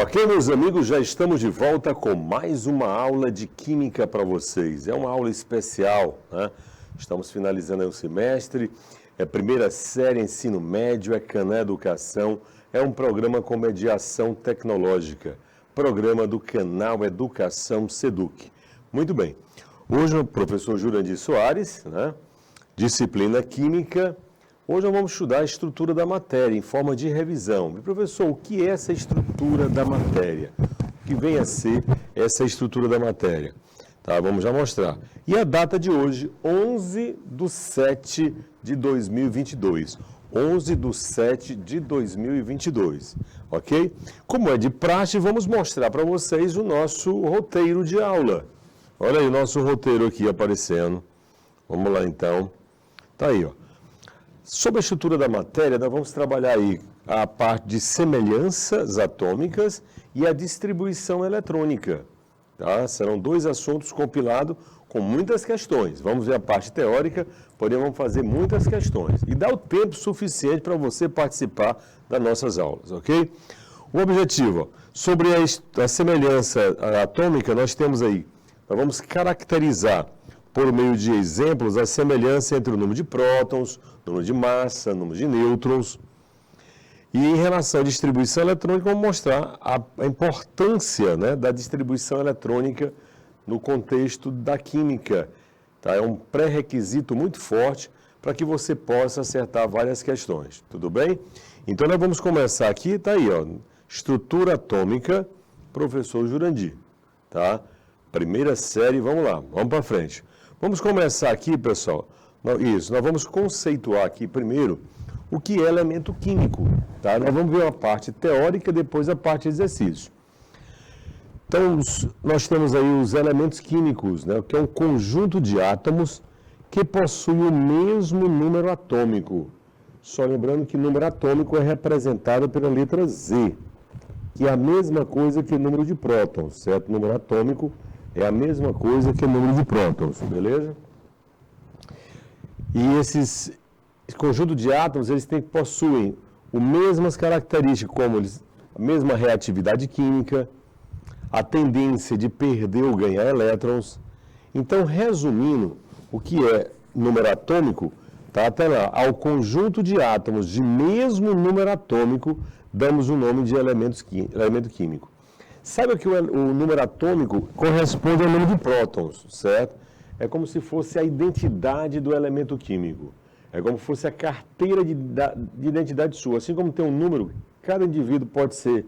Ok, meus amigos, já estamos de volta com mais uma aula de Química para vocês. É uma aula especial, né? Estamos finalizando aí o semestre, é primeira série, ensino médio, é Canal Educação, é um programa com mediação tecnológica, programa do canal Educação Seduc. Muito bem, hoje o professor Jurandir Soares, né? Disciplina Química. Hoje nós vamos estudar a estrutura da matéria em forma de revisão. E, professor, o que é essa estrutura da matéria? O que vem a ser essa estrutura da matéria? Tá, vamos já mostrar. E a data de hoje, 11/7/2022. 11/7/2022, ok? Como é de praxe, vamos mostrar para vocês o nosso roteiro de aula. Olha aí o nosso roteiro aqui aparecendo. Vamos lá, então. Tá aí, ó. Sobre a estrutura da matéria, nós vamos trabalhar aí a parte de semelhanças atômicas e a distribuição eletrônica. Tá? Serão dois assuntos compilados com muitas questões. Vamos ver a parte teórica, porém vamos fazer muitas questões. E dá o tempo suficiente para você participar das nossas aulas, ok? O objetivo, ó, sobre a semelhança atômica, nós temos aí, nós vamos caracterizar por meio de exemplos, a semelhança entre o número de prótons, número de massa, número de nêutrons. E em relação à distribuição eletrônica, vamos mostrar a importância, né, da distribuição eletrônica no contexto da química. Tá? É um pré-requisito muito forte para que você possa acertar várias questões. Tudo bem? Então, nós vamos começar aqui, está aí, ó, estrutura atômica, professor Jurandir. Tá? Primeira série, vamos lá, vamos para frente. Vamos começar aqui, pessoal. Nós vamos conceituar aqui primeiro o que é elemento químico. Tá? Nós vamos ver a parte teórica e depois a parte de exercício. Então, nós temos aí os elementos químicos, né, que é um conjunto de átomos que possui o mesmo número atômico. Só lembrando que o número atômico é representado pela letra Z, que é a mesma coisa que o número de prótons, certo? O número atômico é a mesma coisa que o número de prótons, beleza? E esse conjunto de átomos, eles possuem as mesmas características, como a mesma reatividade química, a tendência de perder ou ganhar elétrons. Então, resumindo, o que é número atômico, tá até lá, ao conjunto de átomos de mesmo número atômico, damos o nome de elemento químico. Sabe que o número atômico corresponde ao número de prótons, certo? É como se fosse a identidade do elemento químico. É como se fosse a carteira de identidade sua. Assim como tem um número, cada indivíduo pode ser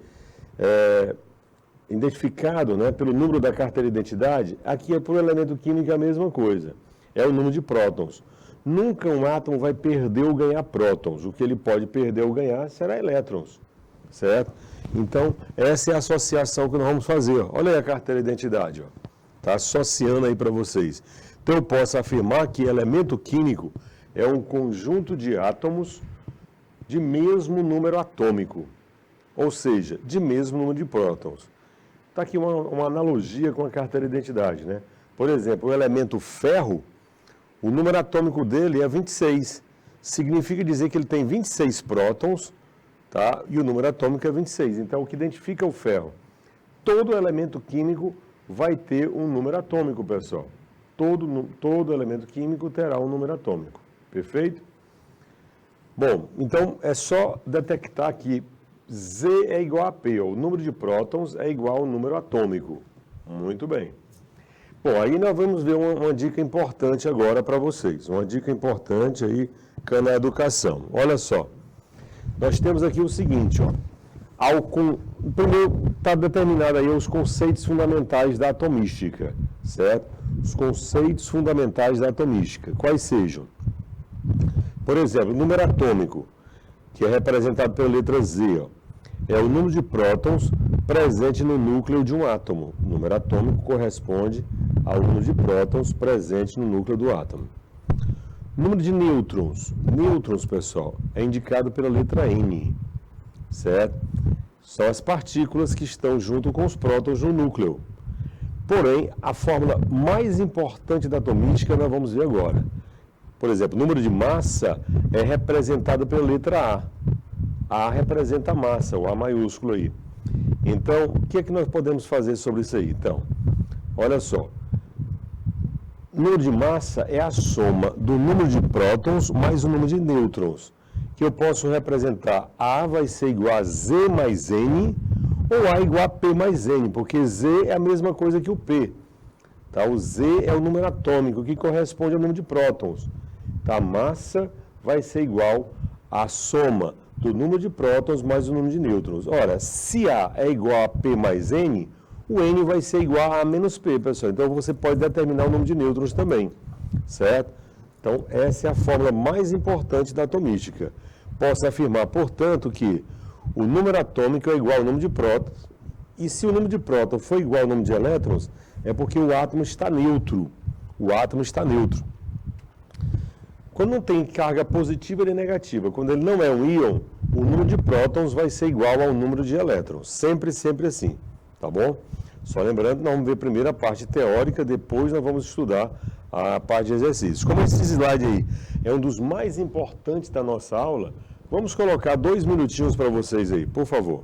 identificado, né, pelo número da carteira de identidade, aqui é para o elemento químico a mesma coisa. É o número de prótons. Nunca um átomo vai perder ou ganhar prótons. O que ele pode perder ou ganhar será elétrons, certo? Então, essa é a associação que nós vamos fazer. Olha aí a carteira de identidade. Está associando aí para vocês. Então, eu posso afirmar que elemento químico é um conjunto de átomos de mesmo número atômico. Ou seja, de mesmo número de prótons. Está aqui uma analogia com a carteira de identidade, né? Por exemplo, o elemento ferro, o número atômico dele é 26. Significa dizer que ele tem 26 prótons, tá? E o número atômico é 26. Então, o que identifica o ferro? Todo elemento químico vai ter um número atômico, pessoal. Todo elemento químico terá um número atômico. Perfeito? Bom, então é só detectar que Z é igual a P. Ó. O número de prótons é igual ao número atômico. Muito bem. Bom, aí nós vamos ver uma dica importante agora para vocês. Uma dica importante aí, Canal Educação. Olha só. Nós temos aqui o seguinte, ó. Primeiro está determinado aí os conceitos fundamentais da atomística, certo? Os conceitos fundamentais da atomística. Quais sejam? Por exemplo, o número atômico, que é representado pela letra Z, ó, é o número de prótons presente no núcleo de um átomo. O número atômico corresponde ao número de prótons presente no núcleo do átomo. Número de nêutrons. Nêutrons, pessoal, é indicado pela letra N, certo? São as partículas que estão junto com os prótons no núcleo. Porém, a fórmula mais importante da atomística nós vamos ver agora. Por exemplo, o número de massa é representado pela letra A. A representa a massa, o A maiúsculo aí. Então, o que é que nós podemos fazer sobre isso aí? Então, olha só. Número de massa é a soma do número de prótons mais o número de nêutrons, que eu posso representar A vai ser igual a Z mais N, ou A igual a P mais N, porque Z é a mesma coisa que o P. Tá? O Z é o número atômico, que corresponde ao número de prótons. Tá? A massa vai ser igual à soma do número de prótons mais o número de nêutrons. Ora, se A é igual a P mais N, o N vai ser igual a menos P, pessoal. Então, você pode determinar o número de nêutrons também, certo? Então, essa é a fórmula mais importante da atomística. Posso afirmar, portanto, que o número atômico é igual ao número de prótons, e se o número de prótons for igual ao número de elétrons, é porque o átomo está neutro. O átomo está neutro. Quando não tem carga positiva nem negativa, quando ele não é um íon, o número de prótons vai ser igual ao número de elétrons. Sempre, sempre assim. Tá bom? Só lembrando, nós vamos ver primeiro a parte teórica, depois nós vamos estudar a parte de exercícios. Como esse slide aí é um dos mais importantes da nossa aula, vamos colocar 2 minutinhos para vocês aí, por favor.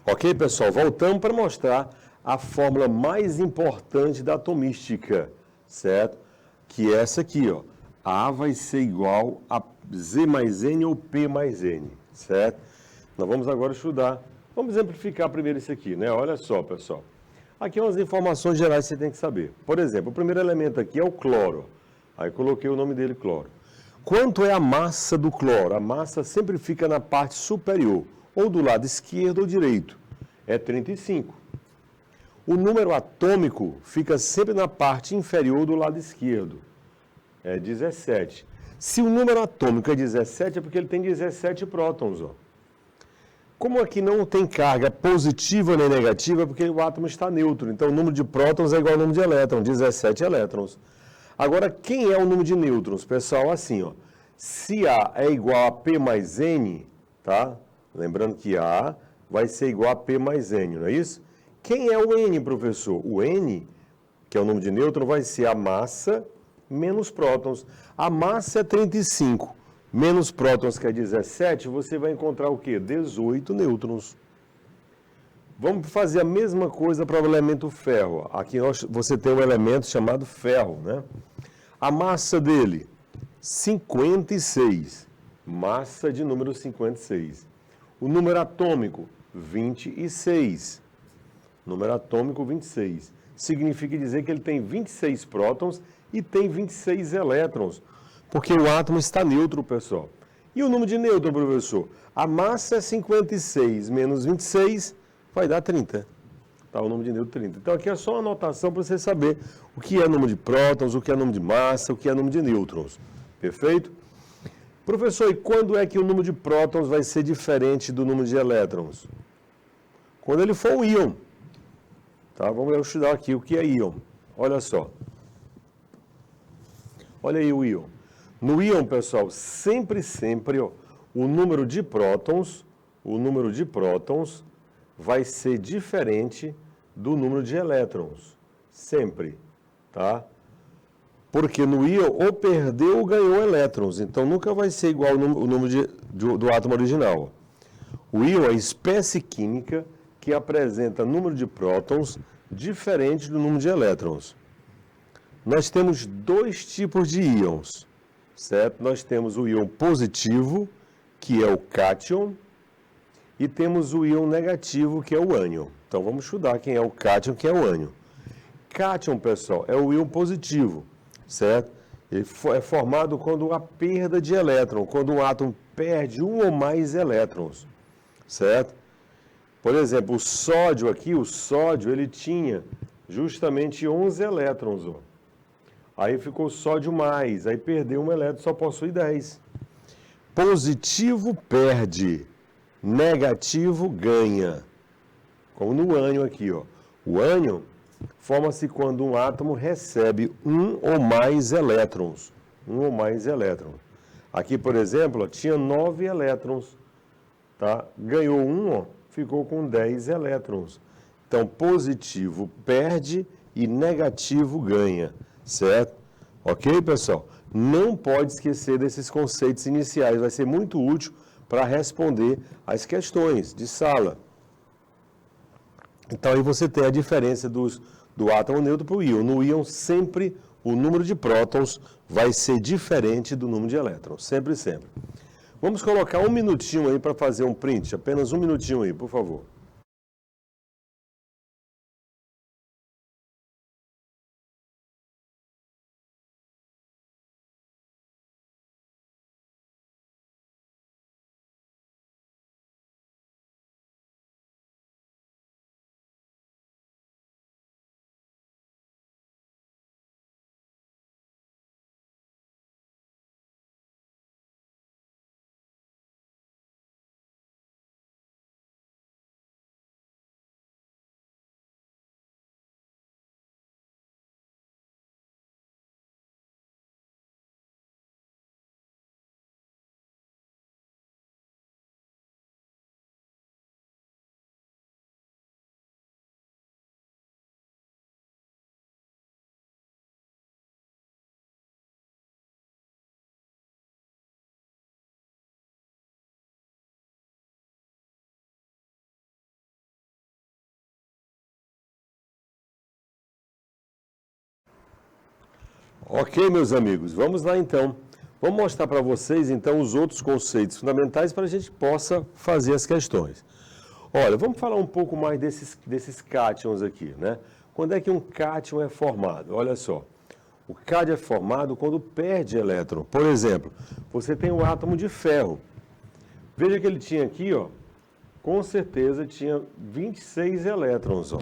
Ok, pessoal? Voltamos para mostrar a fórmula mais importante da atomística, certo? Que é essa aqui, ó. A vai ser igual a Z mais N ou P mais N, certo? Nós vamos agora estudar. Vamos exemplificar primeiro isso aqui, né? Olha só, pessoal. Aqui umas informações gerais que você tem que saber. Por exemplo, o primeiro elemento aqui é o cloro. Aí coloquei o nome dele, cloro. Quanto é a massa do cloro? A massa sempre fica na parte superior, ou do lado esquerdo ou direito. É 35. O número atômico fica sempre na parte inferior do lado esquerdo. É 17. Se o número atômico é 17, é porque ele tem 17 prótons, ó. Como aqui não tem carga positiva nem negativa, é porque o átomo está neutro. Então, o número de prótons é igual ao número de elétrons, 17 elétrons. Agora, quem é o número de nêutrons? Pessoal, assim, ó. Se A é igual a P mais N, tá? Lembrando que A vai ser igual a P mais N, não é isso? Quem é o N, professor? O N, que é o número de nêutron, vai ser a massa menos prótons. A massa é 35. Menos prótons, que é 17, você vai encontrar o quê? 18 nêutrons. Vamos fazer a mesma coisa para o elemento ferro. Aqui você tem um elemento chamado ferro, né? A massa dele, 56. Massa de número 56. O número atômico, 26. número atômico 26. Significa dizer que ele tem 26 prótons e tem 26 elétrons, porque o átomo está neutro, pessoal. E o número de nêutron, professor? A massa é 56 menos 26 vai dar 30. Tá, o número de nêutron 30. Então aqui é só uma anotação para você saber o que é número de prótons, o que é número de massa, o que é número de nêutrons. Perfeito? Professor, e quando é que o número de prótons vai ser diferente do número de elétrons? Quando ele for um íon. Tá, vamos estudar aqui o que é íon. Olha só. Olha aí o íon. No íon, pessoal, sempre, ó, o número de prótons vai ser diferente do número de elétrons. Sempre, tá? Porque no íon, ou perdeu ou ganhou elétrons. Então, nunca vai ser igual o número do átomo original. O íon é a espécie química que apresenta número de prótons diferente do número de elétrons. Nós temos dois tipos de íons, certo? Nós temos o íon positivo, que é o cátion, e temos o íon negativo, que é o ânion. Então, vamos estudar quem é o cátion, quem é o ânion. Cátion, pessoal, é o íon positivo, certo? Ele é formado quando há perda de elétron, quando um átomo perde um ou mais elétrons, certo? Por exemplo, o sódio aqui, ele tinha justamente 11 elétrons, ó. Aí ficou sódio mais, aí perdeu um elétron, só possui 10. Positivo perde, negativo ganha. Como no ânion aqui, ó. O ânion forma-se quando um átomo recebe um ou mais elétrons. Um ou mais elétrons. Aqui, por exemplo, ó, tinha 9 elétrons. Tá? Ganhou um, ó, ficou com 10 elétrons. Então, positivo perde e negativo ganha. Certo? Ok, pessoal? Não pode esquecer desses conceitos iniciais. Vai ser muito útil para responder as questões de sala. Então, aí você tem a diferença do átomo neutro para o íon. No íon, sempre o número de prótons vai ser diferente do número de elétrons. Sempre, sempre. Vamos colocar um minutinho aí para fazer um print. Apenas um minutinho aí, por favor. Ok, meus amigos, vamos lá então. Vamos mostrar para vocês então os outros conceitos fundamentais para a gente possa fazer as questões. Olha, vamos falar um pouco mais desses cátions aqui, né? Quando é que um cátion é formado? Olha só, o cátion é formado quando perde elétron. Por exemplo, você tem um átomo de ferro. Veja que ele tinha aqui, ó, com certeza tinha 26 elétrons, ó.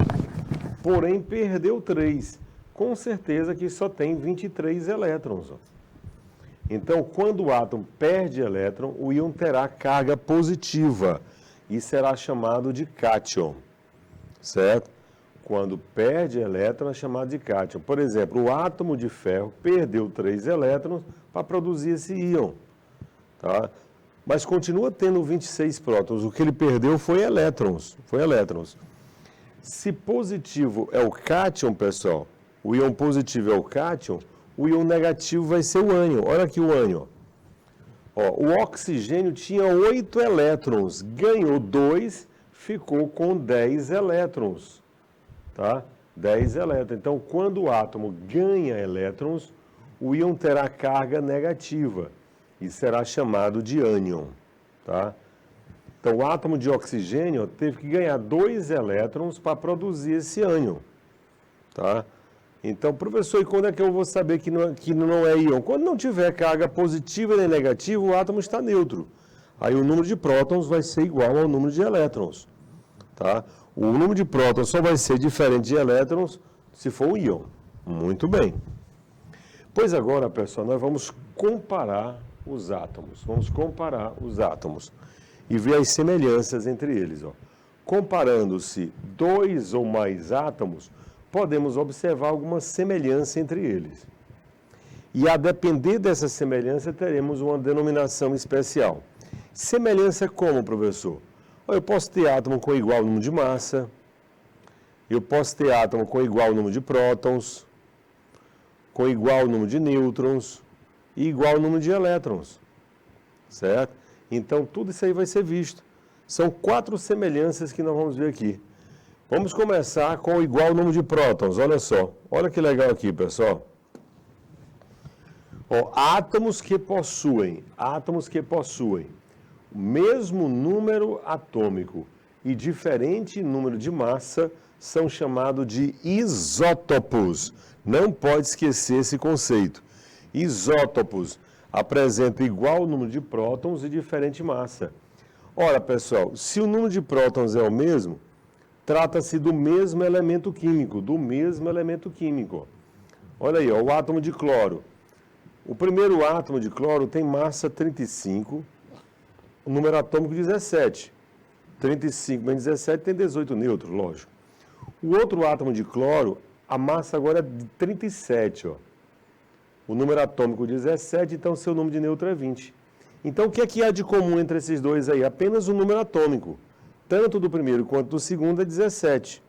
Porém, perdeu 3. Com certeza que só tem 23 elétrons. Ó. Então, quando o átomo perde elétron, o íon terá carga positiva e será chamado de cátion, certo? Quando perde elétron, é chamado de cátion. Por exemplo, o átomo de ferro perdeu 3 elétrons para produzir esse íon, tá? Mas continua tendo 26 prótons. O que ele perdeu foi elétrons. Se positivo é o cátion, pessoal, o íon positivo é o cátion, o íon negativo vai ser o ânion. Olha aqui o ânion. Ó, o oxigênio tinha 8 elétrons, ganhou 2, ficou com 10 elétrons. Tá? 10 elétrons. Então, quando o átomo ganha elétrons, o íon terá carga negativa e será chamado de ânion. Tá? Então, o átomo de oxigênio teve que ganhar 2 elétrons para produzir esse ânion. Tá? Então, professor, e quando é que eu vou saber que não é íon? Quando não tiver carga positiva nem negativa, o átomo está neutro. Aí o número de prótons vai ser igual ao número de elétrons. Tá? O número de prótons só vai ser diferente de elétrons se for um íon. Muito bem. Pois agora, pessoal, nós vamos comparar os átomos. Vamos comparar os átomos e ver as semelhanças entre eles. Ó. Comparando-se 2 ou mais átomos, podemos observar alguma semelhança entre eles. E a depender dessa semelhança, teremos uma denominação especial. Semelhança como, professor? Eu posso ter átomo com igual número de massa, eu posso ter átomo com igual número de prótons, com igual número de nêutrons e igual número de elétrons, certo? Então, tudo isso aí vai ser visto. São 4 semelhanças que nós vamos ver aqui. Vamos começar com o igual número de prótons, olha só. Olha que legal aqui, pessoal. Ó, átomos que possuem o mesmo número atômico e diferente número de massa são chamados de isótopos. Não pode esquecer esse conceito. Isótopos apresentam igual número de prótons e diferente massa. Ora, pessoal, se o número de prótons é o mesmo, trata-se do mesmo elemento químico, Olha aí, ó, o átomo de cloro. O primeiro átomo de cloro tem massa 35, o número atômico 17. 35 menos 17 tem 18 nêutrons, lógico. O outro átomo de cloro, a massa agora é de 37, ó. O número atômico 17, então seu número de nêutron é 20. Então o que é que há de comum entre esses dois aí? Apenas o número atômico. Tanto do primeiro quanto do segundo é 17.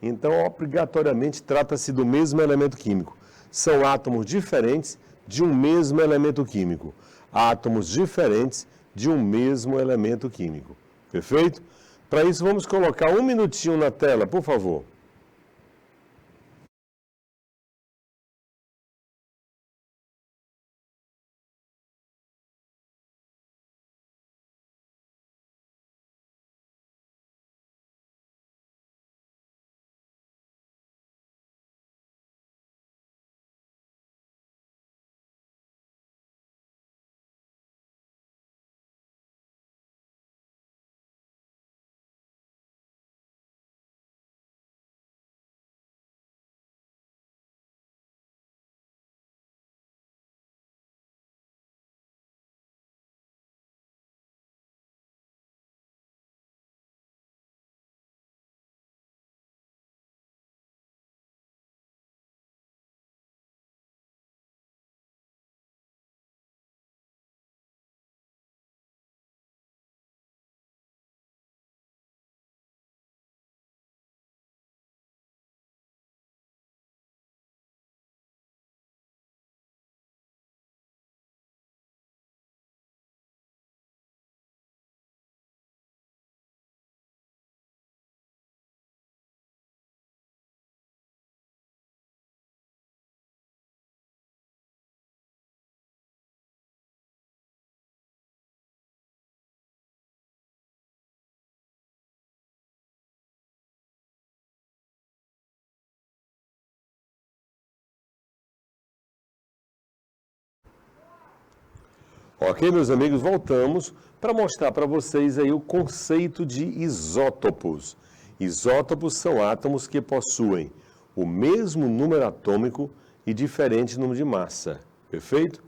Então, obrigatoriamente, trata-se do mesmo elemento químico. São átomos diferentes de um mesmo elemento químico. Átomos diferentes de um mesmo elemento químico. Perfeito? Para isso, vamos colocar 1 minutinho na tela, por favor. Ok, meus amigos, voltamos para mostrar para vocês aí o conceito de isótopos. Isótopos são átomos que possuem o mesmo número atômico e diferente número de massa. Perfeito?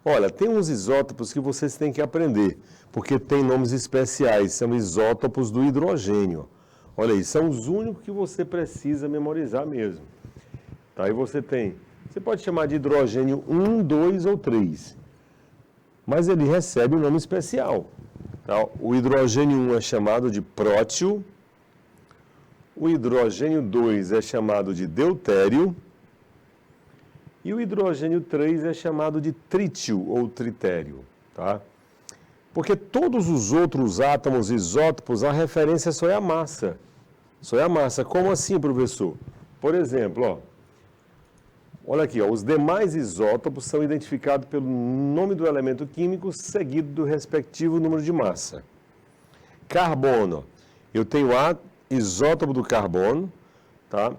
Olha, tem uns isótopos que vocês têm que aprender, porque tem nomes especiais, são isótopos do hidrogênio. Olha aí, são os únicos que você precisa memorizar mesmo. Tá, aí você pode chamar de hidrogênio 1, 2 ou 3. Mas ele recebe um nome especial. Tá? O hidrogênio 1 é chamado de prótio, o hidrogênio 2 é chamado de deutério e o hidrogênio 3 é chamado de trítio ou tritério. Tá? Porque todos os outros átomos isótopos, a referência só é a massa. Só é a massa. Como assim, professor? Por exemplo, ó. Olha aqui, ó, os demais isótopos são identificados pelo nome do elemento químico seguido do respectivo número de massa. Carbono. Eu tenho isótopo do carbono, tá?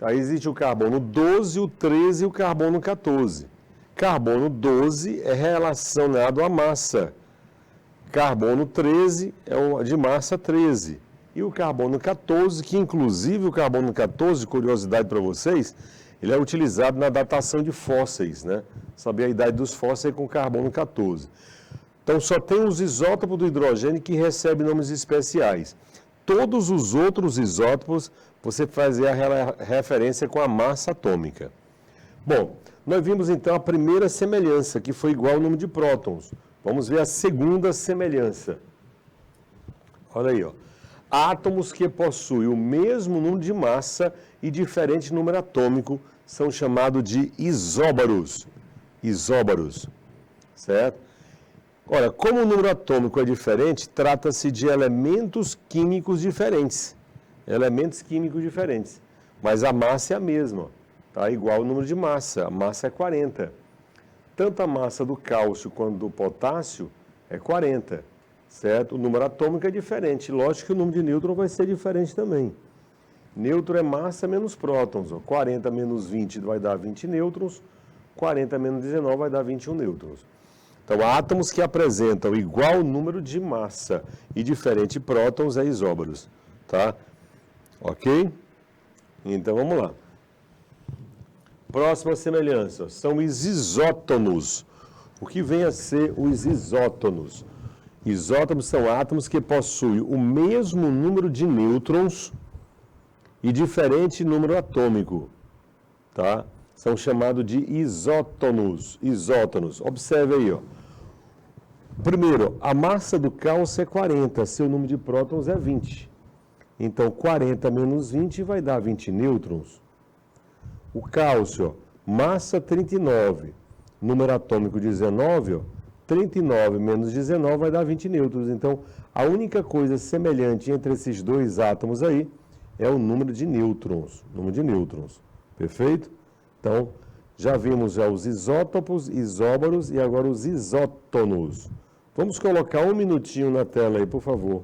Aí existe o carbono 12, o 13 e o carbono 14. Carbono 12 é relacionado à massa. Carbono 13 é o de massa 13. E o carbono 14, que inclusive o carbono 14, curiosidade para vocês, ele é utilizado na datação de fósseis, né? Saber a idade dos fósseis com carbono 14. Então só tem os isótopos do hidrogênio que recebem nomes especiais. Todos os outros isótopos, você fazia a referência com a massa atômica. Bom, nós vimos então a primeira semelhança, que foi igual ao número de prótons. Vamos ver a segunda semelhança. Olha aí, ó. Átomos que possuem o mesmo número de massa e diferente número atômico são chamados de isóbaros. Isóbaros, certo? Ora, como o número atômico é diferente, trata-se de elementos químicos diferentes. Elementos químicos diferentes. Mas a massa é a mesma, tá? Igual o número de massa. A massa é 40. Tanto a massa do cálcio quanto do potássio é 40, certo? O número atômico é diferente. Lógico que o número de nêutrons vai ser diferente também. Nêutron é massa menos prótons. 40 menos 20 vai dar 20 nêutrons. 40 menos 19 vai dar 21 nêutrons. Então, átomos que apresentam igual número de massa e diferente prótons é isóbaros, tá? Ok? Então, vamos lá. Próxima semelhança, são os isótonos. O que vem a ser os isótonos? Isótonos são átomos que possuem o mesmo número de nêutrons e diferente número atômico, tá? São chamados de isótonos. Isótonos. Observe aí, ó. Primeiro, a massa do cálcio é 40, seu número de prótons é 20. Então, 40 menos 20 vai dar 20 nêutrons. O cálcio, ó, massa 39, número atômico 19, ó, 39 menos 19 vai dar 20 nêutrons. Então, a única coisa semelhante entre esses dois átomos aí é o número de nêutrons. Número de nêutrons. Perfeito? Então, já vimos já os isótopos, isóbaros e agora os isótonos. Vamos colocar um minutinho na tela aí, por favor.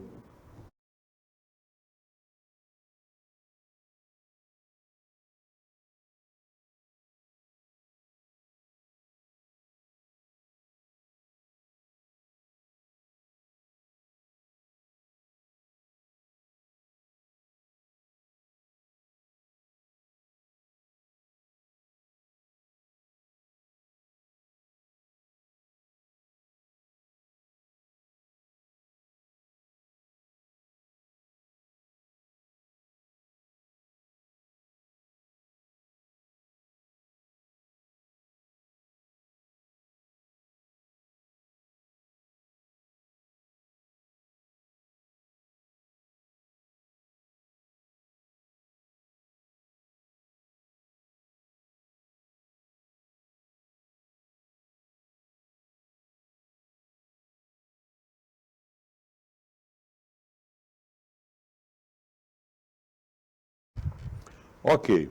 Ok,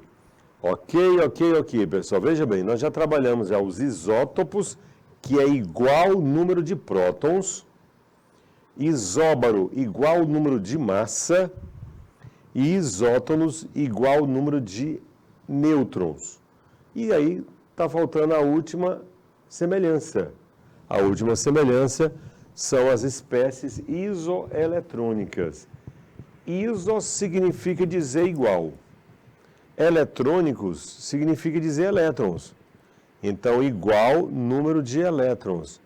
pessoal. Veja bem, nós já trabalhamos já os isótopos, que é igual o número de prótons, isóbaro igual o número de massa e isótonos igual o número de nêutrons. E aí está faltando a última semelhança. A última semelhança são as espécies isoeletrônicas. Iso significa dizer igual. Eletrônicos significa dizer elétrons. Então, igual número de elétrons.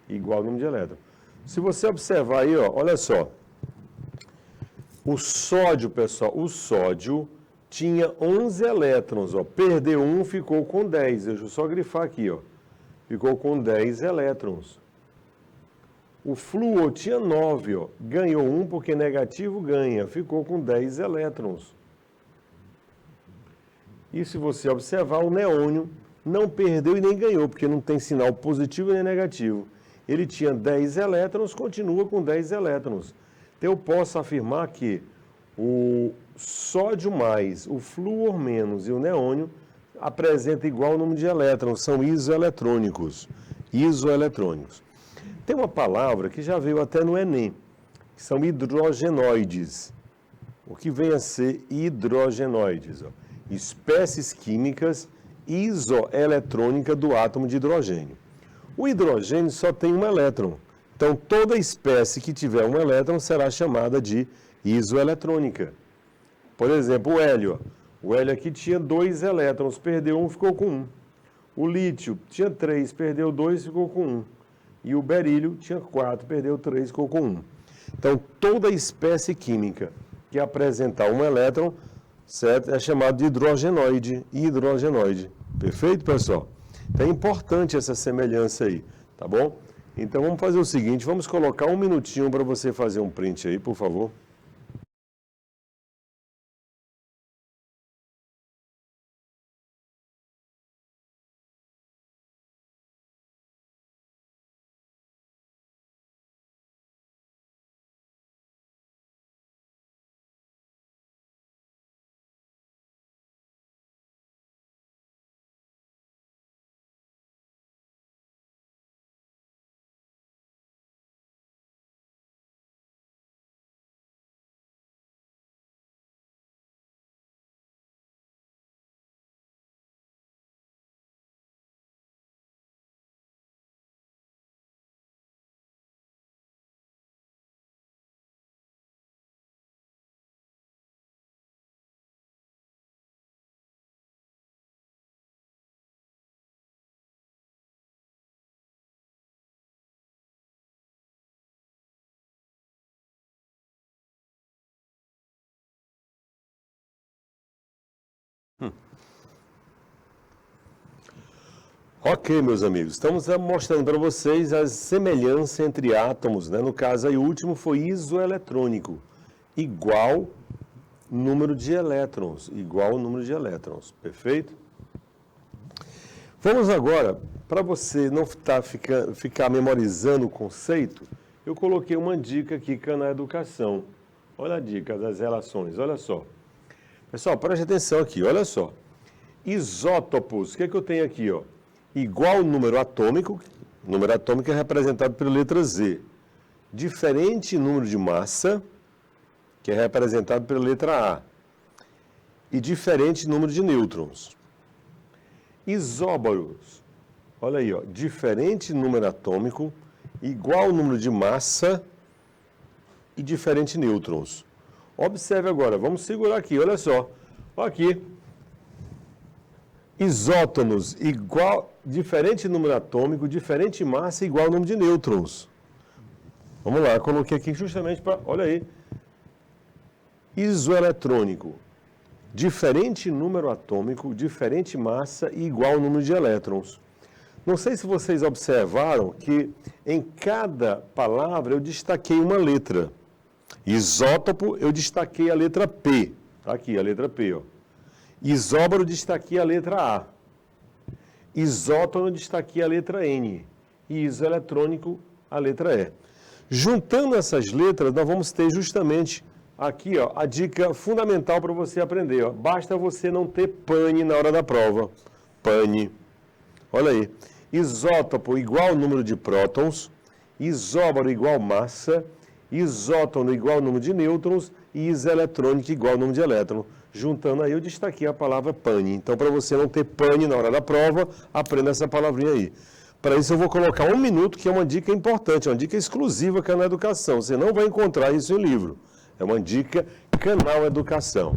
Igual número de elétrons. Se você observar aí, ó, olha só. O sódio, pessoal, o sódio tinha 11 elétrons, ó. Perdeu um, ficou com 10. Deixa eu só grifar aqui, ó. Ficou com 10 elétrons. O flúor tinha 9, ó. Ganhou um porque negativo ganha. Ficou com 10 elétrons. E se você observar, o neônio não perdeu e nem ganhou, porque não tem sinal positivo nem negativo. Ele tinha 10 elétrons, continua com 10 elétrons. Então eu posso afirmar que o sódio mais, o flúor menos e o neônio apresentam igual número de elétrons, são isoeletrônicos. Isoeletrônicos. Tem uma palavra que já veio até no Enem, que são hidrogenoides. O que vem a ser hidrogenoides? Ó. Espécies químicas isoeletrônicas do átomo de hidrogênio. O hidrogênio só tem um elétron. Então, toda espécie que tiver um elétron será chamada de isoeletrônica. Por exemplo, o hélio. O hélio aqui tinha 2 elétrons, perdeu um, ficou com 1. O lítio tinha 3, perdeu 2, ficou com 1. E o berílio tinha 4, perdeu 3, ficou com 1. Então, toda espécie química que apresentar um elétron, certo, é chamado de hidrogenoide. Perfeito, pessoal? Então, é importante essa semelhança aí, tá bom? Então, vamos fazer o seguinte, vamos colocar um minutinho para você fazer um print aí, por favor. Ok, meus amigos, estamos mostrando para vocês a semelhança entre átomos, né? No caso aí, o último foi isoeletrônico, igual número de elétrons, perfeito? Vamos agora, para você não ficar memorizando o conceito, eu coloquei uma dica aqui que é na educação. Olha a dica das relações, olha só. Pessoal, preste atenção aqui, olha só. Isótopos, o que é que eu tenho aqui, ó? Igual número atômico é representado pela letra Z. Diferente número de massa, que é representado pela letra A. E diferente número de nêutrons. Isóbaros, olha aí, ó, diferente número atômico, igual número de massa e diferente nêutrons. Observe agora, vamos segurar aqui, olha só. Olha aqui. Isótonos, diferente número atômico, diferente massa, igual número de nêutrons. Vamos lá, coloquei aqui justamente para, olha aí. Isoeletrônico, diferente número atômico, diferente massa e igual número de elétrons. Não sei se vocês observaram que em cada palavra eu destaquei uma letra. Isótopo, eu destaquei a letra P. Aqui, a letra P, ó. Isóbaro, destaquei a letra A. Isótono, destaquei a letra N. E isoeletrônico, a letra E. Juntando essas letras, nós vamos ter justamente aqui, ó, a dica fundamental para você aprender. Ó. Basta você não ter pane na hora da prova. Pane. Olha aí. Isótopo igual número de prótons, isóbaro igual massa, isótono igual número de nêutrons e isoeletrônico igual número de elétrons. Juntando aí, eu destaquei a palavra pane. Então, para você não ter pane na hora da prova, aprenda essa palavrinha aí. Para isso, eu vou colocar um minuto, que é uma dica importante, uma dica exclusiva que é na educação. Você não vai encontrar isso em livro. É uma dica Canal Educação.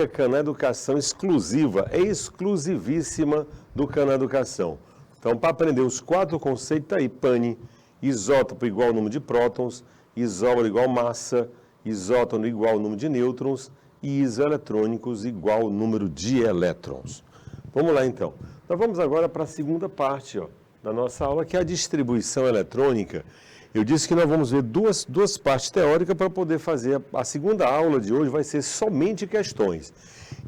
Canal Educação exclusiva, é exclusivíssima do Canal Educação. Então, para aprender os 4 conceitos, tá aí, pane, isótopo igual ao número de prótons, isóbaro igual massa, isótono igual ao número de nêutrons e isoeletrônicos igual ao número de elétrons. Vamos lá, então. Nós vamos agora para a segunda parte da nossa aula, que é a distribuição eletrônica. Eu disse que nós vamos ver duas partes teóricas para poder fazer. A segunda aula de hoje vai ser somente questões.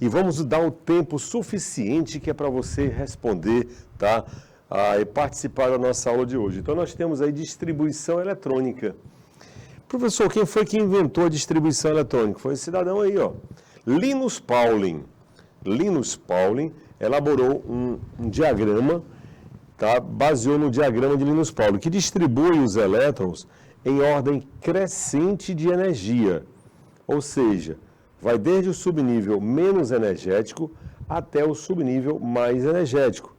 E vamos dar o tempo suficiente que é para você responder, tá? E participar da nossa aula de hoje. Então, nós temos aí distribuição eletrônica. Professor, quem foi que inventou a distribuição eletrônica? Foi esse cidadão aí, ó. Linus Pauling. Linus Pauling elaborou um diagrama, tá? Baseou no diagrama de Linus Pauling, que distribui os elétrons em ordem crescente de energia. Ou seja, vai desde o subnível menos energético até o subnível mais energético.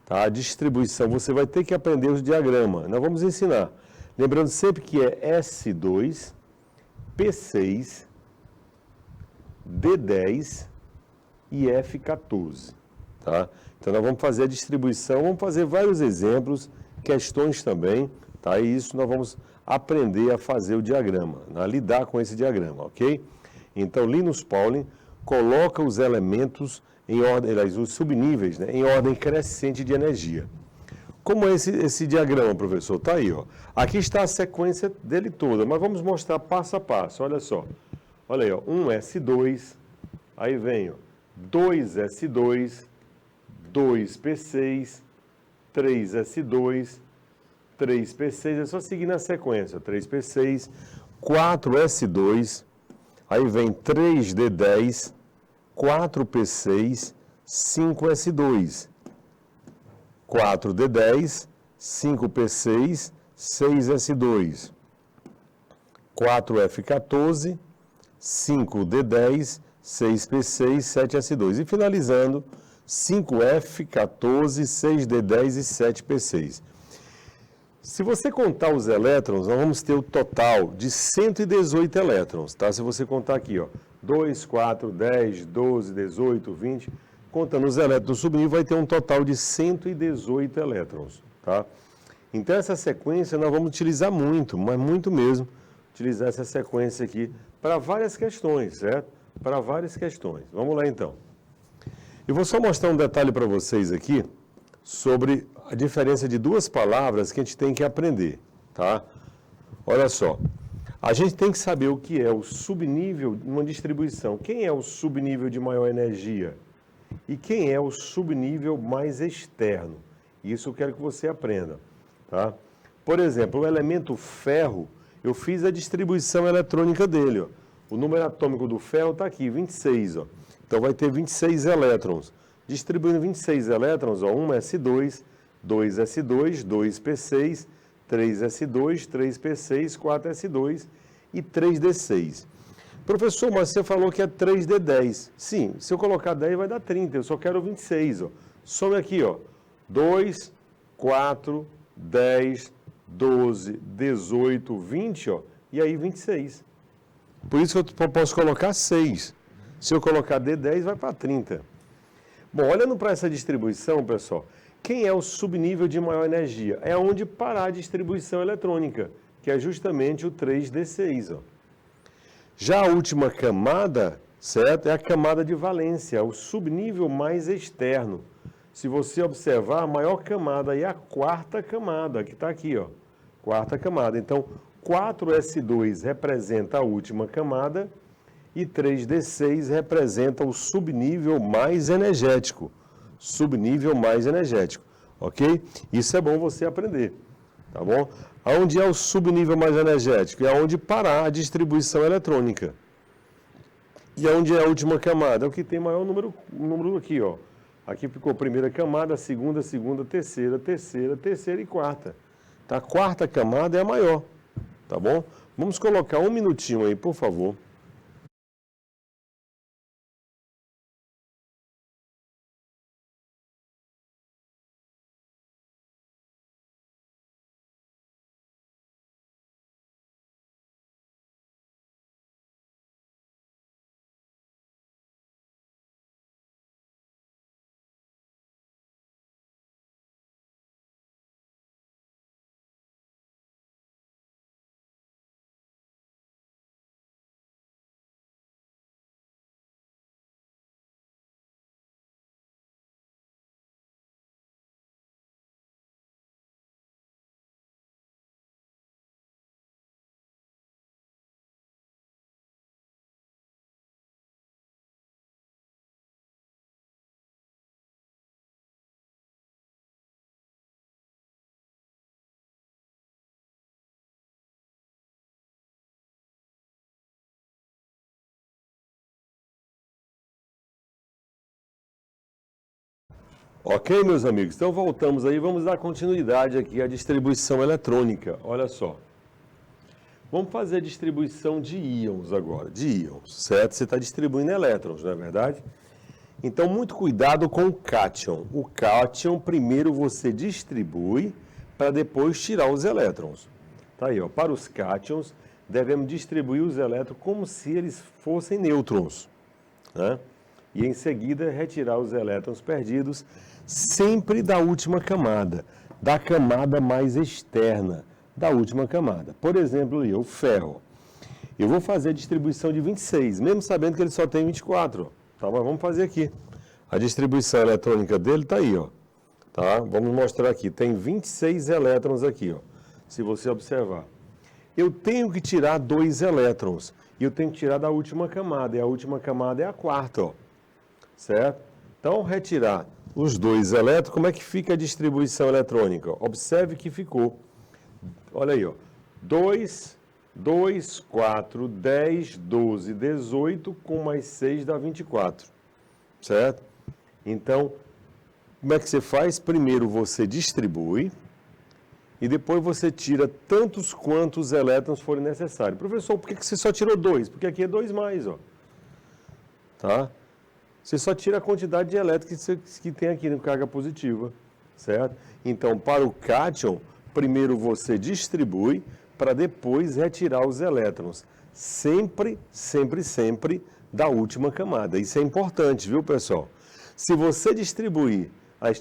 Tá? A distribuição, você vai ter que aprender os diagramas. Nós vamos ensinar. Lembrando sempre que é S2, P6, D10 e F14. Tá? Então, nós vamos fazer a distribuição, vamos fazer vários exemplos, questões também, tá? E isso nós vamos aprender a fazer o diagrama, a lidar com esse diagrama, ok? Então, Linus Pauling coloca os elementos em ordem, os subníveis, né, em ordem crescente de energia. Como é esse diagrama, professor? Está aí, ó. Aqui está a sequência dele toda, mas vamos mostrar passo a passo, olha só. Olha aí, ó, 1S2, aí vem, ó, 2S2, 2P6, 3S2, 3P6, é só seguir na sequência, 3P6, 4S2, aí vem 3D10, 4P6, 5S2, 4D10, 5P6, 6S2, 4F14, 5D10, 6P6, 7S2. E finalizando, 5F14, 6D10 e 7P6. Se você contar os elétrons, nós vamos ter o total de 118 elétrons, tá? Se você contar aqui, ó, 2, 4, 10, 12, 18, 20, contando os elétrons do subnível, vai ter um total de 118 elétrons, tá? Então, essa sequência nós vamos utilizar muito, mas muito mesmo, utilizar essa sequência aqui para várias questões, certo? Para várias questões. Vamos lá, então. Eu vou só mostrar um detalhe para vocês aqui sobre a diferença de duas palavras que a gente tem que aprender, tá? Olha só, a gente tem que saber o que é o subnível de uma distribuição. Quem é o subnível de maior energia? E quem é o subnível mais externo? Isso eu quero que você aprenda, tá? Por exemplo, o elemento ferro, eu fiz a distribuição eletrônica dele, ó. O número atômico do ferro está aqui, 26, ó. Então, vai ter 26 elétrons. Distribuindo 26 elétrons, ó, 1S2, 2S2, 2P6, 3S2, 3P6, 4S2 e 3D6. Professor, mas você falou que é 3D10. Sim, se eu colocar 10 vai dar 30, eu só quero 26. Ó. Some aqui, ó. 2, 4, 10, 12, 18, 20, ó, e aí 26. Por isso que eu posso colocar 6. Se eu colocar D10, vai para 30. Bom, olhando para essa distribuição, pessoal, quem é o subnível de maior energia? É onde parar a distribuição eletrônica, que é justamente o 3D6. Ó. Já a última camada, certo, é a camada de valência, o subnível mais externo. Se você observar, a maior camada é a quarta camada, que está aqui, ó, quarta camada. Então, 4S2 representa a última camada e 3D6 representa o subnível mais energético. Subnível mais energético, ok? Isso é bom você aprender, tá bom? Aonde é o subnível mais energético? É onde parar a distribuição eletrônica. E aonde é a última camada? É o que tem maior número aqui, ó. Aqui ficou primeira camada, segunda, terceira, terceira e quarta. Tá? A quarta camada é a maior, tá bom? Vamos colocar um minutinho aí, por favor. Ok, meus amigos? Então voltamos aí, vamos dar continuidade aqui à distribuição eletrônica. Olha só. Vamos fazer a distribuição de íons agora, de íons, certo? Você está distribuindo elétrons, não é verdade? Então, muito cuidado com o cátion. O cátion, primeiro você distribui para depois tirar os elétrons. Tá aí, ó. Para os cátions, devemos distribuir os elétrons como se eles fossem nêutrons, né? E em seguida retirar os elétrons perdidos sempre da última camada, da camada mais externa da última camada. Por exemplo, ali, o ferro. Eu vou fazer a distribuição de 26, mesmo sabendo que ele só tem 24. Tá? Mas vamos fazer aqui. A distribuição eletrônica dele está aí, ó. Tá? Vamos mostrar aqui. Tem 26 elétrons aqui, ó. Se você observar. Eu tenho que tirar 2 elétrons. E eu tenho que tirar da última camada. E a última camada é a quarta, ó. Certo? Então, retirar os 2 elétrons, como é que fica a distribuição eletrônica? Observe que ficou. Olha aí, ó. 2, 4, 10, 12, 18, com mais 6 dá 24. Certo? Então, como é que você faz? Primeiro você distribui e depois você tira tantos quantos elétrons forem necessários. Professor, por que você só tirou 2? Porque aqui é 2 mais, ó. Tá? Você só tira a quantidade de elétrons que tem aqui no carga positiva, certo? Então, para o cátion, primeiro você distribui para depois retirar os elétrons. Sempre, sempre, sempre da última camada. Isso é importante, viu, pessoal? Se você distribuir,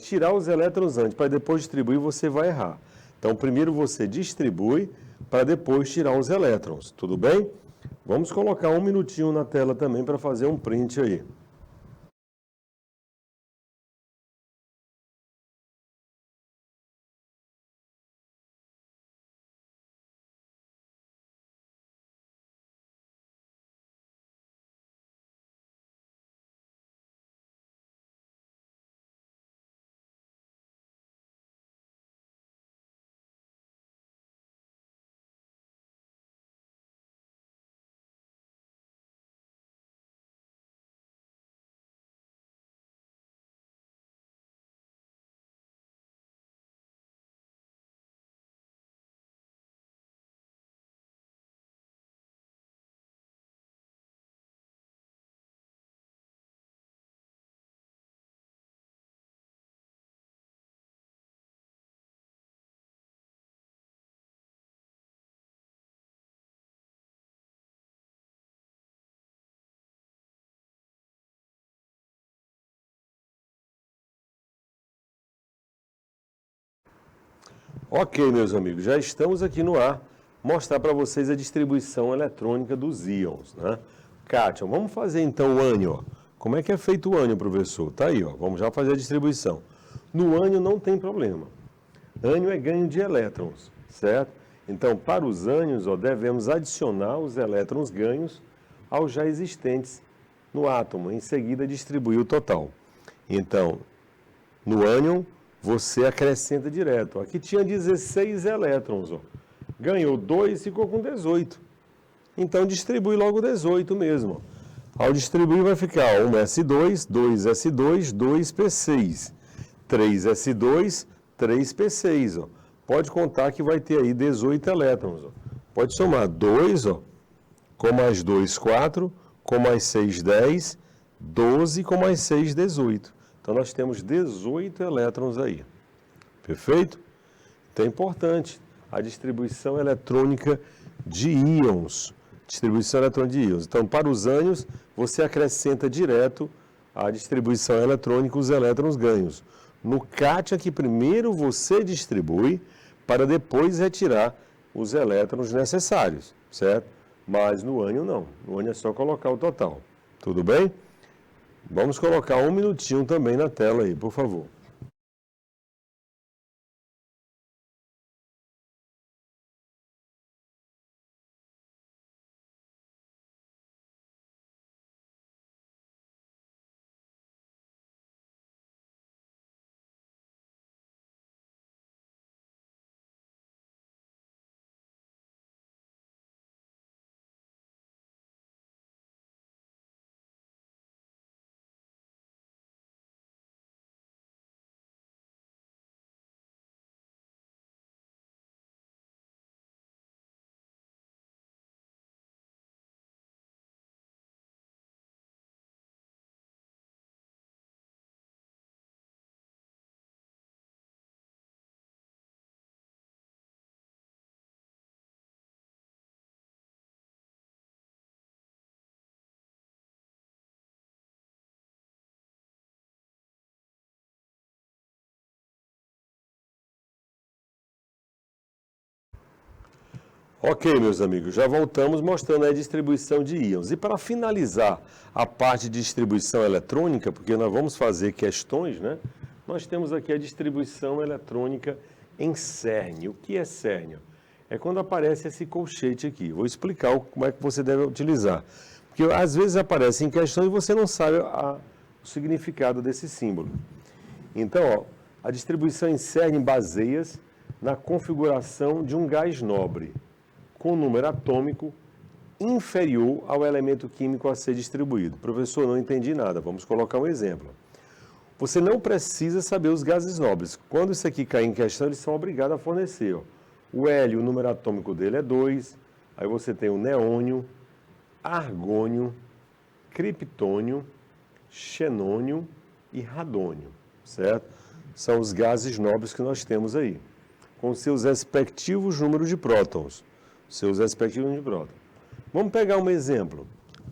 tirar os elétrons antes para depois distribuir, você vai errar. Então, primeiro você distribui para depois tirar os elétrons, tudo bem? Vamos colocar um minutinho na tela também para fazer um print aí. Ok, meus amigos, já estamos aqui no ar, mostrar para vocês a distribuição eletrônica dos íons, né? Kátia, vamos fazer então o ânion. Como é que é feito o ânion, professor? Tá aí, ó, vamos já fazer a distribuição. No ânion não tem problema. Ânion é ganho de elétrons, certo? Então, para os ânions, ó, devemos adicionar os elétrons ganhos aos já existentes no átomo, em seguida distribuir o total. Então, no ânion, você acrescenta direto. Aqui tinha 16 elétrons, ó. Ganhou 2, ficou com 18. Então distribui logo 18 mesmo. Ao distribuir vai ficar 1s2, 2s2, 2p6, 3s2, 3p6. Ó. Pode contar que vai ter aí 18 elétrons. Ó. Pode somar 2, ó, com mais 2, 4, com mais 6, 10, 12, com mais 6, 18. Então, nós temos 18 elétrons aí. Perfeito? Então, é importante a distribuição eletrônica de íons. Distribuição eletrônica de íons. Então, para os ânions, você acrescenta direto a distribuição eletrônica, os elétrons ganhos. No cátion, que primeiro você distribui para depois retirar os elétrons necessários, certo? Mas no ânion não. No ânion é só colocar o total. Tudo bem? Vamos colocar um minutinho também na tela aí, por favor. Ok, meus amigos, já voltamos mostrando a distribuição de íons. E para finalizar a parte de distribuição eletrônica, porque nós vamos fazer questões, né? Nós temos aqui a distribuição eletrônica em cerne. O que é cerne? É quando aparece esse colchete aqui. Vou explicar como é que você deve utilizar. Porque às vezes aparece em questão e você não sabe o significado desse símbolo. Então, ó, a distribuição em cerne baseia-se na configuração de um gás nobre, com número atômico inferior ao elemento químico a ser distribuído. Professor, não entendi nada. Vamos colocar um exemplo. Você não precisa saber os gases nobres. Quando isso aqui cair em questão, eles são obrigados a fornecer. Ó. O hélio, o número atômico dele é 2. Aí você tem o neônio, argônio, criptônio, xenônio e radônio, certo? São os gases nobres que nós temos aí, com seus respectivos números de prótons. Vamos pegar um exemplo.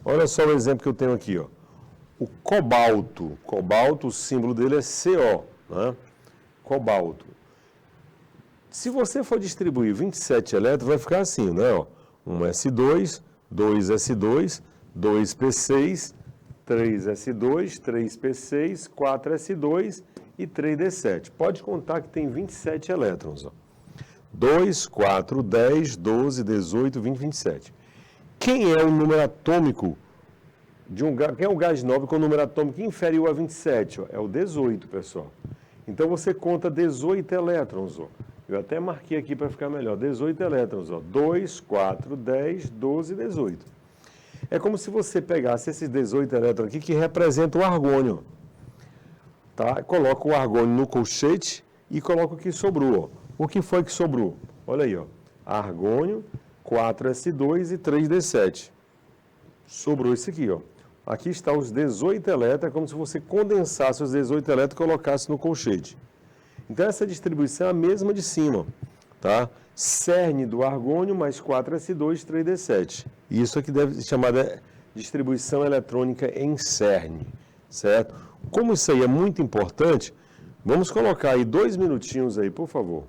Olha só o exemplo que eu tenho aqui, ó. O cobalto. Cobalto, o símbolo dele é CO, né? Cobalto. Se você for distribuir 27 elétrons, vai ficar assim, né? Ó. 1s2, 2s2, 2p6, 3s2, 3p6, 4s2 e 3d7. Pode contar que tem 27 elétrons, ó. 2, 4, 10, 12, 18, 20, 27. Quem é o número atômico de um gás? Quem é o gás nobre com o número atômico inferior a 27? Ó? É o 18, pessoal. Então você conta 18 elétrons. Ó. Eu até marquei aqui para ficar melhor. 18 elétrons. Ó. 2, 4, 10, 12, 18. É como se você pegasse esses 18 elétrons aqui que representam o argônio. Tá? Coloca o argônio no colchete e coloca o que sobrou. Ó. O que foi que sobrou? Olha aí, ó. Argônio, 4s2 e 3d7. Sobrou esse aqui, ó. Aqui está os 18 elétrons, é como se você condensasse os 18 elétrons e colocasse no colchete. Então essa distribuição é a mesma de cima, tá? Cerne do argônio mais 4s2, 3d7. Isso aqui deve ser chamada distribuição eletrônica em cerne, certo? Como isso aí é muito importante, vamos colocar aí 2 minutinhos aí, por favor.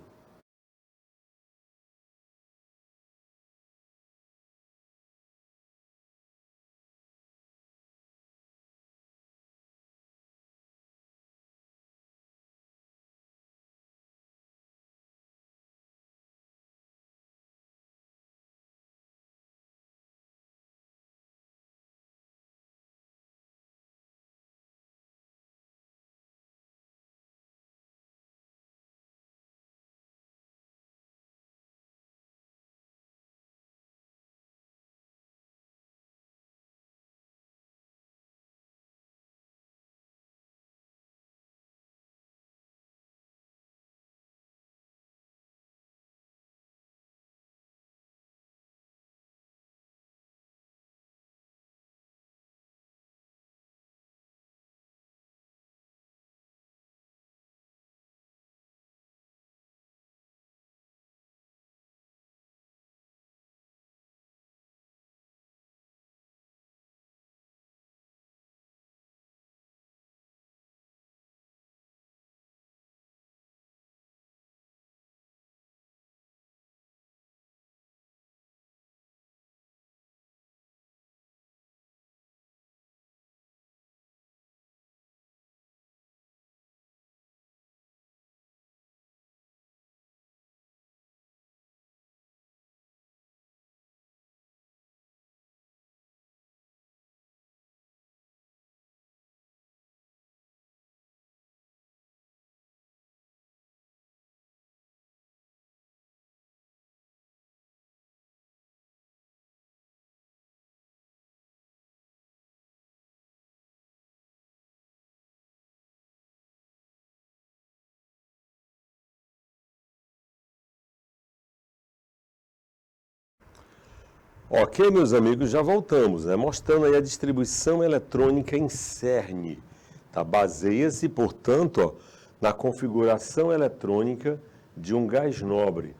Ok, meus amigos, já voltamos, né? Mostrando aí a distribuição eletrônica em cerne. Tá? Baseia-se, portanto, ó, na configuração eletrônica de um gás nobre,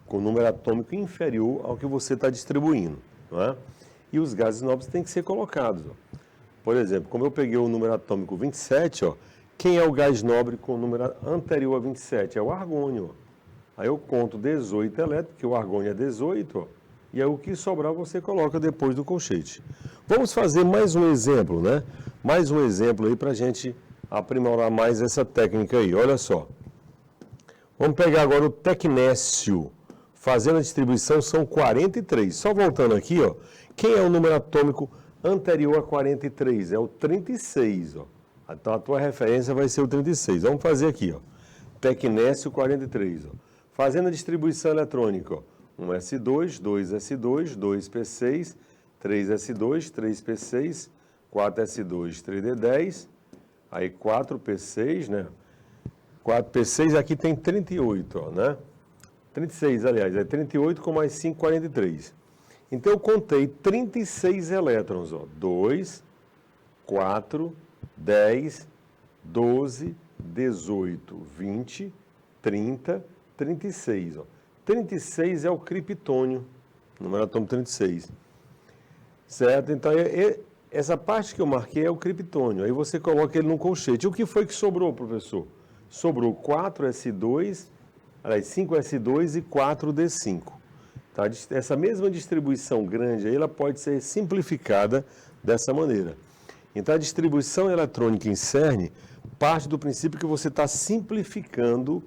com número atômico inferior ao que você está distribuindo. Não é? E os gases nobres têm que ser colocados. Ó. Por exemplo, como eu peguei o número atômico 27, ó, quem é o gás nobre com o número anterior a 27? É o argônio. Ó. Aí eu conto 18 elétrons, porque o argônio é 18, ó, e aí o que sobrar você coloca depois do colchete. Vamos fazer mais um exemplo, né? Mais um exemplo aí para a gente aprimorar mais essa técnica aí. Olha só. Vamos pegar agora o tecnécio. Fazendo a distribuição são 43. Só voltando aqui, ó. Quem é o número atômico anterior a 43? É o 36, ó. Então a tua referência vai ser o 36. Vamos fazer aqui, ó. Tecnécio 43, ó. Fazendo a distribuição eletrônica, ó. 1s2, 2s2, 2p6, 3s2, 3p6, 4s2, 3d10, aí 4p6, né? 4p6, aqui tem 38, ó, né? 36, aliás, é 38 com mais 5, 43. Então eu contei 36 elétrons, ó. 2, 4, 10, 12, 18, 20, 30, 36, ó. 36 é o criptônio, número atômico 36. Certo? Então, essa parte que eu marquei é o criptônio. Aí você coloca ele num colchete. O que foi que sobrou, professor? Sobrou 4s2, aliás, 5s2 e 4d5. Tá? Essa mesma distribuição grande aí, ela pode ser simplificada dessa maneira. Então, a distribuição eletrônica em CERN parte do princípio que você está simplificando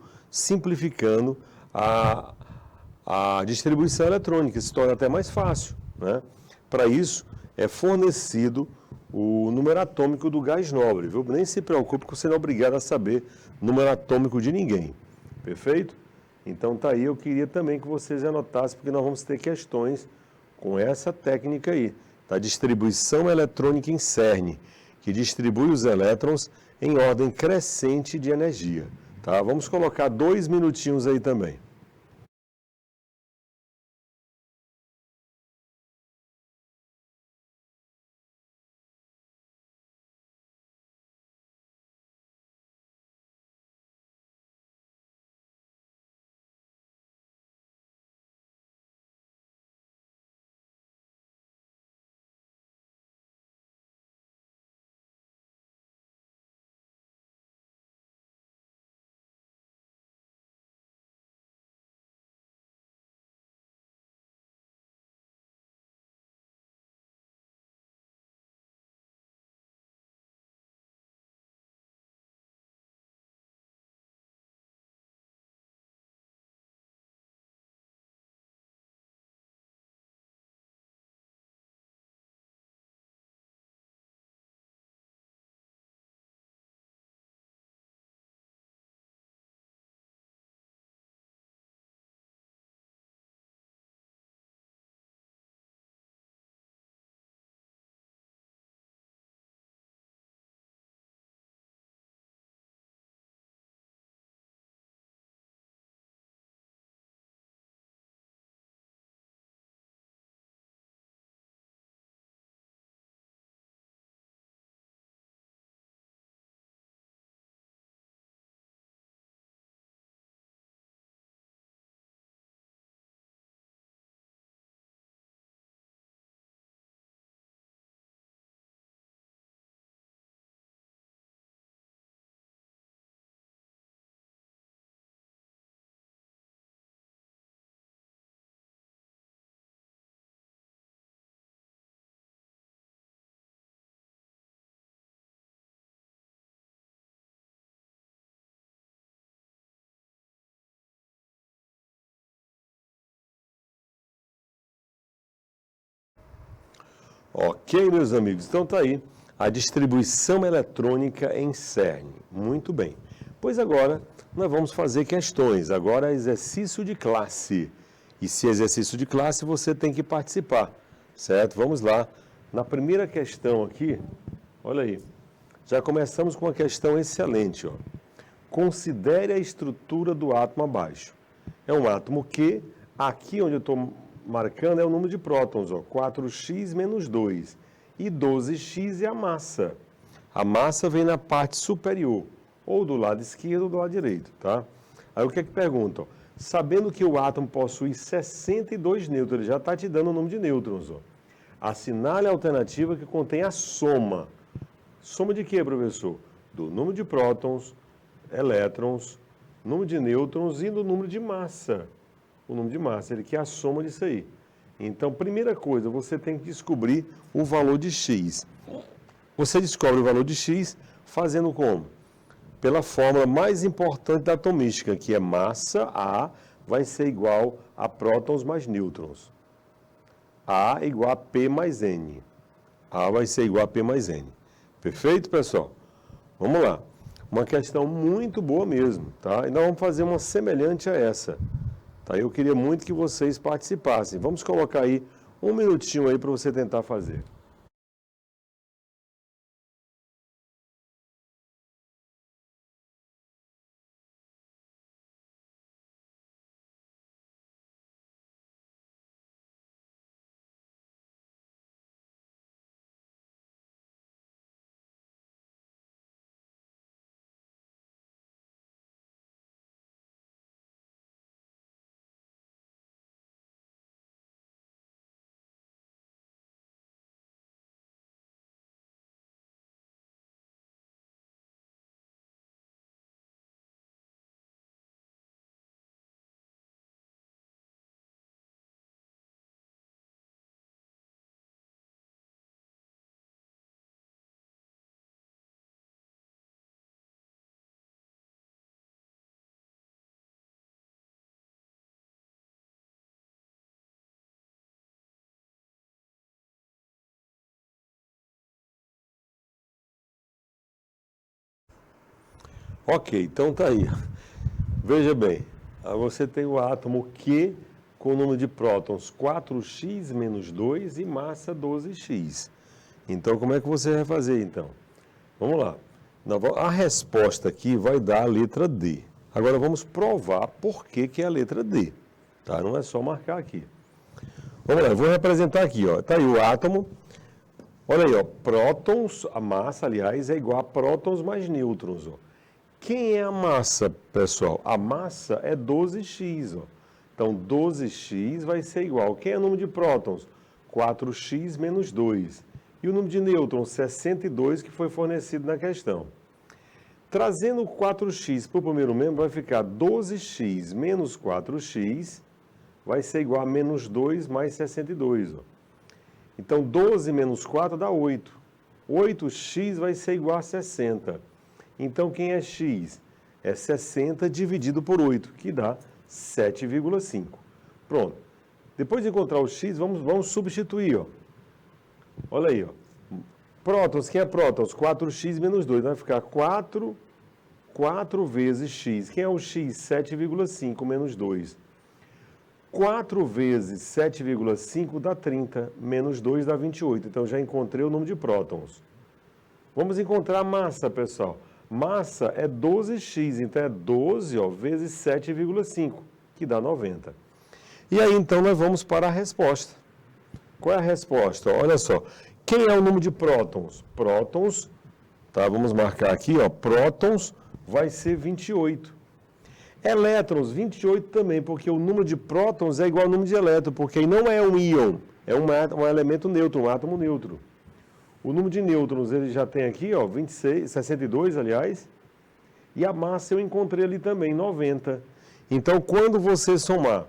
a distribuição eletrônica, se torna até mais fácil, né? Para isso, é fornecido o número atômico do gás nobre, viu? Nem se preocupe que você não é obrigado a saber o número atômico de ninguém, perfeito? Então tá aí, eu queria também que vocês anotassem, porque nós vamos ter questões com essa técnica aí, da distribuição eletrônica em CERN, que distribui os elétrons em ordem crescente de energia, tá? Vamos colocar 2 minutinhos aí também. Ok, meus amigos, então tá aí a distribuição eletrônica em CERN. Muito bem. Pois agora nós vamos fazer questões. Agora exercício de classe. E se exercício de classe, você tem que participar, certo? Vamos lá. Na primeira questão aqui, olha aí, já começamos com uma questão excelente, ó. Considere a estrutura do átomo abaixo. É um átomo que, aqui onde eu estou marcando, é o número de prótons, ó, 4x menos 2. E 12x é a massa. A massa vem na parte superior, ou do lado esquerdo ou do lado direito, tá? Aí o que é que perguntam? Sabendo que o átomo possui 62 nêutrons, ele já está te dando o número de nêutrons, ó. Assinale a alternativa que contém a soma. Soma de quê, professor? Do número de prótons, elétrons, número de nêutrons e do número de massa. O número de massa, ele quer a soma disso aí. Então, primeira coisa, você tem que descobrir o valor de x. Você descobre o valor de x fazendo como? Pela fórmula mais importante da atomística, que é massa A vai ser igual a prótons mais nêutrons. A igual a P mais N. A vai ser igual a P mais N. Perfeito, pessoal? Vamos lá. Uma questão muito boa mesmo, tá? E nós vamos fazer uma semelhante a essa. Tá? Eu queria muito que vocês participassem. Vamos colocar aí um minutinho aí para você tentar fazer. Ok, então tá aí. Veja bem, você tem o átomo Q com o número de prótons 4x menos 2 e massa 12x. Então, como é que você vai fazer, então? Vamos lá. A resposta aqui vai dar a letra D. Agora, vamos provar por que é a letra D. Tá? Não é só marcar aqui. Vamos lá, eu vou representar aqui. Ó. Tá aí o átomo. Olha aí, ó, prótons, a massa, aliás, é igual a prótons mais nêutrons. Ó. Quem é a massa, pessoal? A massa é 12x. Ó. Então, 12x vai ser igual. Quem é o número de prótons? 4x menos 2. E o número de nêutrons? 62, que foi fornecido na questão. Trazendo 4x para o primeiro membro, vai ficar 12x menos 4x, vai ser igual a menos 2 mais 62. Ó. Então, 12 menos 4 dá 8. 8x vai ser igual a 60. Então, quem é x? É 60 dividido por 8, que dá 7,5. Pronto. Depois de encontrar o x, vamos substituir. Ó. Olha aí. Ó. Prótons, quem é prótons? 4x menos 2. Vai ficar 4 vezes x. Quem é o x? 7,5 menos 2. 4 vezes 7,5 dá 30. Menos 2 dá 28. Então, já encontrei o número de prótons. Vamos encontrar a massa, pessoal. Massa é 12x, então é 12 vezes 7,5, que dá 90. E aí, então, nós vamos para a resposta. Qual é a resposta? Olha só. Quem é o número de prótons? Prótons, tá? Vamos marcar aqui, ó. Prótons vai ser 28. Elétrons, 28 também, porque o número de prótons é igual ao número de elétrons, porque aí não é um íon, é um elemento neutro, um átomo neutro. O número de nêutrons ele já tem aqui, ó, 62, aliás, e a massa eu encontrei ali também, 90. Então, quando você somar,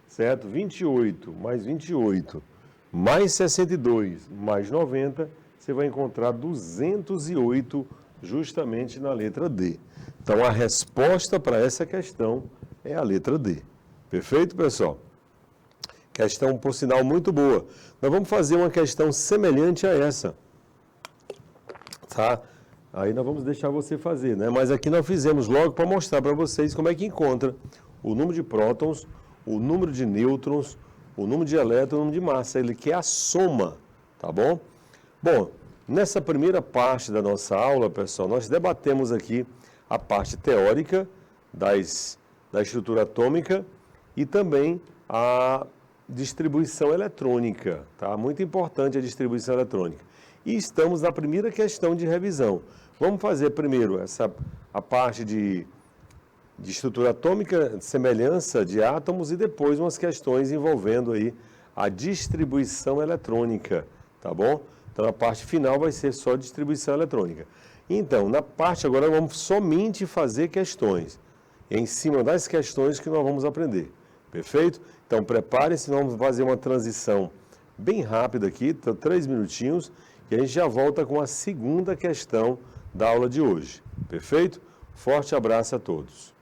certo? 28 mais 62 mais 90, você vai encontrar 208 justamente na letra D. Então, a resposta para essa questão é a letra D. Perfeito, pessoal? Questão, por sinal, muito boa. Nós vamos fazer uma questão semelhante a essa. Tá? Aí nós vamos deixar você fazer, né? Mas aqui nós fizemos logo para mostrar para vocês como é que encontra o número de prótons, o número de nêutrons, o número de elétrons, o número de massa. Ele quer a soma, tá bom? Bom, nessa primeira parte da nossa aula, pessoal, nós debatemos aqui a parte teórica da estrutura atômica e também a distribuição eletrônica, tá? Muito importante a distribuição eletrônica. E estamos na primeira questão de revisão. Vamos fazer primeiro a parte de estrutura atômica, semelhança de átomos e depois umas questões envolvendo aí a distribuição eletrônica, tá bom? Então a parte final vai ser só distribuição eletrônica. Então, na parte agora vamos somente fazer questões. em cima das questões que nós vamos aprender. Perfeito? Então prepare-se, nós vamos fazer uma transição bem rápida aqui, 3 minutinhos, e a gente já volta com a segunda questão da aula de hoje. Perfeito? Forte abraço a todos.